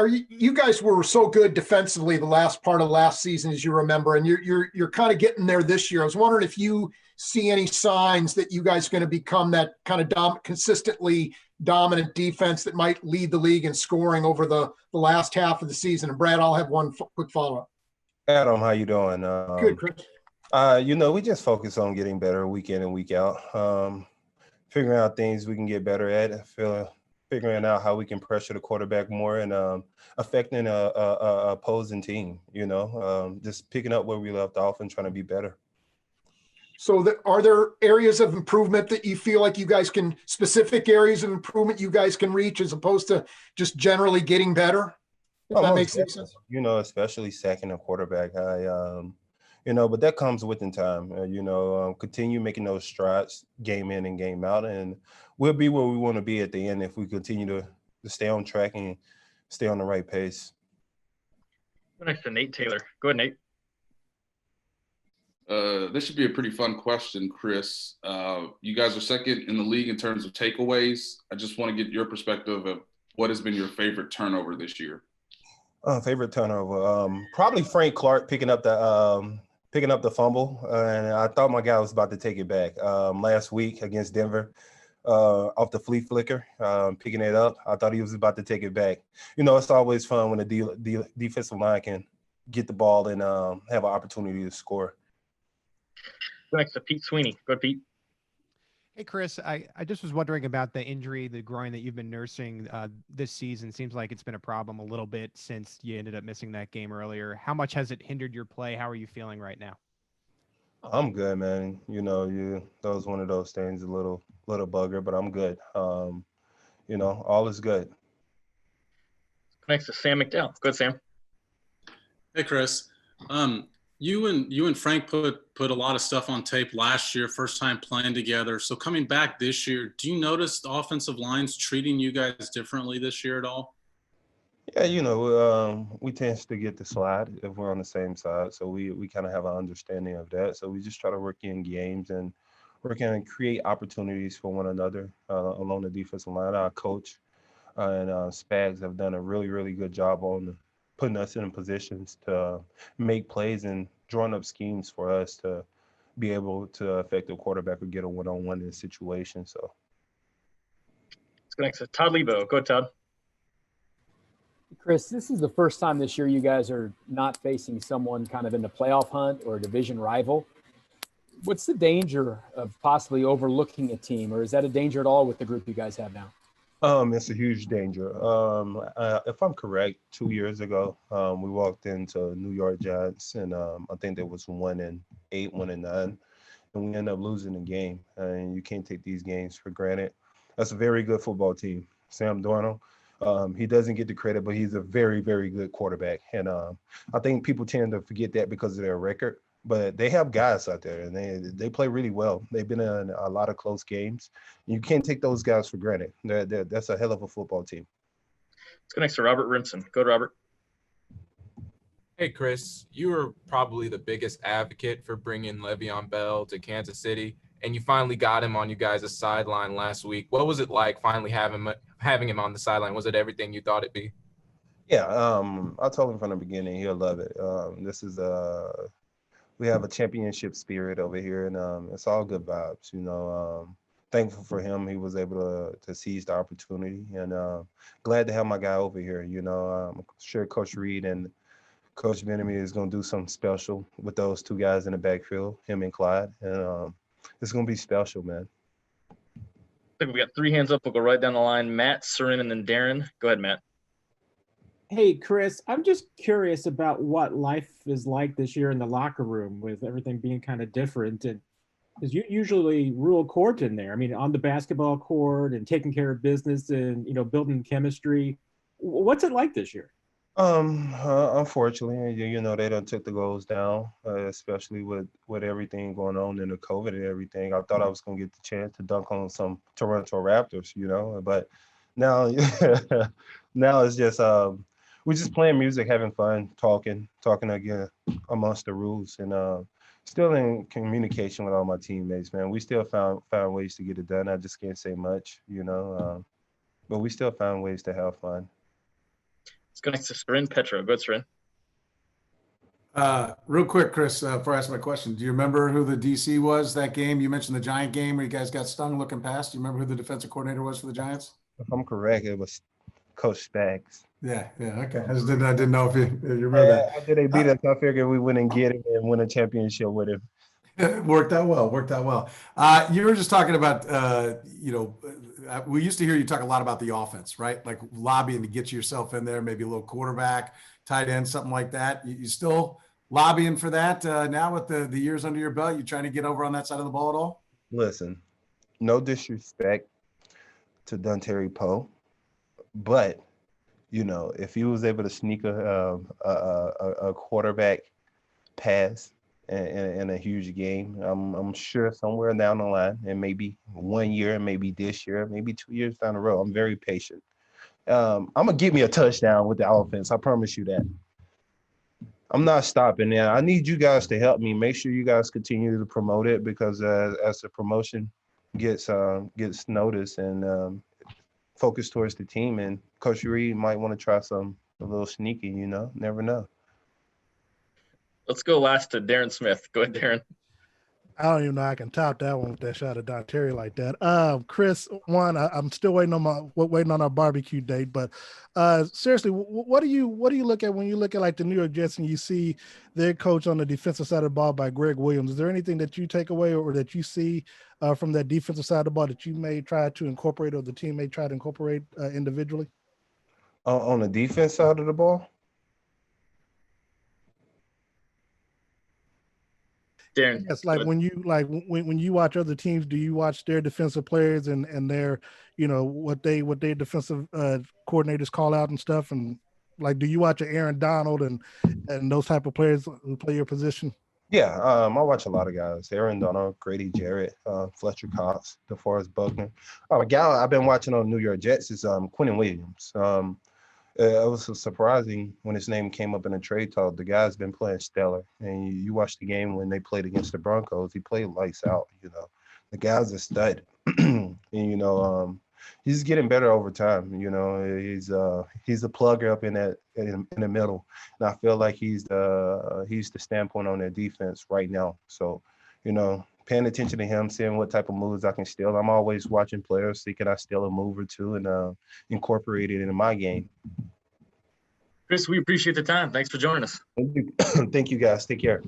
you guys were so good defensively the last part of last season, as you remember, and you're kind of getting there this year. I was wondering if you see any signs that you guys are going to become that kind of consistently dominant defense that might lead the league in scoring over the last half of the season. And Brad, I'll have one quick follow-up. Adam, how you doing? Good, Chris. We just focus on getting better week in and week out, figuring out things we can get better at, figuring out how we can pressure the quarterback more and affecting a opposing team, just picking up where we left off and trying to be better. So are there areas of improvement that you feel like you guys can, specific areas of improvement you guys can reach as opposed to just generally getting better? If that makes sense. Especially sacking a quarterback. But that comes within time. Continue making those strides game in and game out, and we'll be where we want to be at the end if we continue to stay on track and stay on the right pace. Next to Nate Taylor. Go ahead, Nate. This should be a pretty fun question, Chris. You guys are second in the league in terms of takeaways. I just want to get your perspective of what has been your favorite turnover this year. Favorite turnover, probably Frank Clark picking up the fumble, and I thought my guy was about to take it back last week against Denver off the flea flicker, picking it up. I thought he was about to take it back. It's always fun when the defensive line can get the ball and have an opportunity to score. Next to Pete Sweeney. Go ahead, Pete. Hey, Chris, I just was wondering about the injury, the groin that you've been nursing this season. Seems like it's been a problem a little bit since you ended up missing that game earlier. How much has it hindered your play? How are you feeling right now? I'm good, man. That was one of those things, a little bugger, but I'm good. All is good. Next to Sam McDowell. Go ahead, Sam. Hey, Chris. You and Frank put a lot of stuff on tape last year, first time playing together. So coming back this year, do you notice the offensive lines treating you guys differently this year at all? Yeah, we tend to get the slide if we're on the same side. So we kind of have an understanding of that. So we just try to work in games and work in and create opportunities for one another along the defensive line. Our coach and Spags have done a really, really good job on putting us in positions to make plays and drawing up schemes for us to be able to affect the quarterback or get a one-on-one in a situation. So let's go next to Todd Lebo. Go, Todd. Chris, this is the first time this year you guys are not facing someone kind of in the playoff hunt or a division rival. What's the danger of possibly overlooking a team, or is that a danger at all with the group you guys have now? It's a huge danger. If I'm correct, 2 years ago, we walked into New York Giants, and I think there was 1-8, 1-9, and we ended up losing the game. And you can't take these games for granted. That's a very good football team. Sam Darnold, he doesn't get the credit, but he's a very, very good quarterback. And I think people tend to forget that because of their record. But they have guys out there, and they play really well. They've been in a lot of close games. You can't take those guys for granted. That's a hell of a football team. Let's go next to Robert Rimson. Go to Robert. Hey, Chris, you were probably the biggest advocate for bringing LeVeon Bell to Kansas City, and you finally got him on you guys' sideline last week. What was it like finally having him on the sideline? Was it everything you thought it'd be? Yeah, I told him from the beginning he'll love it. We have a championship spirit over here, and it's all good vibes. Thankful for him. He was able to seize the opportunity, and glad to have my guy over here. I'm sure Coach Reed and Coach Benjamin is going to do something special with those two guys in the backfield, him and Clyde, and it's going to be special, man. I think we got three hands up. We'll go right down the line. Matt, Sarin, and then Darren. Go ahead, Matt. Hey, Chris, I'm just curious about what life is like this year in the locker room with everything being kind of different. And because you usually rule court in there. I mean, on the basketball court and taking care of business and, building chemistry. What's it like this year? Unfortunately, they done took the goals down, especially with everything going on in the COVID and everything. I thought I was going to get the chance to dunk on some Toronto Raptors, but now, now it's just we're just playing music, having fun, talking again amongst the rules, and still in communication with all my teammates, man. We still found ways to get it done. I just can't say much, but we still found ways to have fun. Let's go next to Seren Petro. Go ahead, Seren. Real quick, Chris, before I ask my question, do you remember who the DC was that game? You mentioned the Giant game where you guys got stung looking past. Do you remember who the defensive coordinator was for the Giants? If I'm correct, it was Coach Spags. Yeah, okay. I didn't know if you remember that. After they beat us, I figured we wouldn't get him and win a championship with him. Worked out well. You were just talking about, we used to hear you talk a lot about the offense, right? Like lobbying to get yourself in there, maybe a little quarterback, tight end, something like that. You still lobbying for that now with the years under your belt? You trying to get over on that side of the ball at all? Listen, no disrespect to Dontari Poe, but if he was able to sneak a quarterback pass in a huge game, I'm sure somewhere down the line, and maybe 1 year, maybe this year, maybe 2 years down the road, I'm very patient. I'm gonna get me a touchdown with the offense. I promise you that. I'm not stopping there. I need you guys to help me. Make sure you guys continue to promote it, because as the promotion gets noticed and focused towards the team, and Coach Reed might want to try a little sneaky. Never know. Let's go last to Darren Smith. Go ahead, Darren. I don't even know I can top that one with that shot of Dontari like that. Chris, I'm still waiting on our barbecue date, but seriously, what do you look at when you look at like the New York Jets and you see their coach on the defensive side of the ball by Greg Williams? Is there anything that you take away or that you see from that defensive side of the ball that you may try to incorporate, or the team may try to incorporate individually? On the defense side of the ball? Darren. Yes, like when you watch other teams, do you watch their defensive players and their what their defensive coordinators call out and stuff, and like do you watch Aaron Donald and those type of players who play your position? Yeah, I watch a lot of guys: Aaron Donald, Grady Jarrett, Fletcher Cox, DeForest Buckner. A guy I've been watching on New York Jets is Quinnen Williams. It was surprising when his name came up in a trade talk. The guy's been playing stellar, and you watch the game when they played against the Broncos. He played lights out. The guy's a stud, and he's getting better over time. He's a plugger up in the middle, and I feel like he's the standpoint on their defense right now. So, paying attention to him, seeing what type of moves I can steal. I'm always watching players, see can I steal a move or two and incorporate it into my game. Chris, we appreciate the time. Thanks for joining us. Thank you guys. Take care.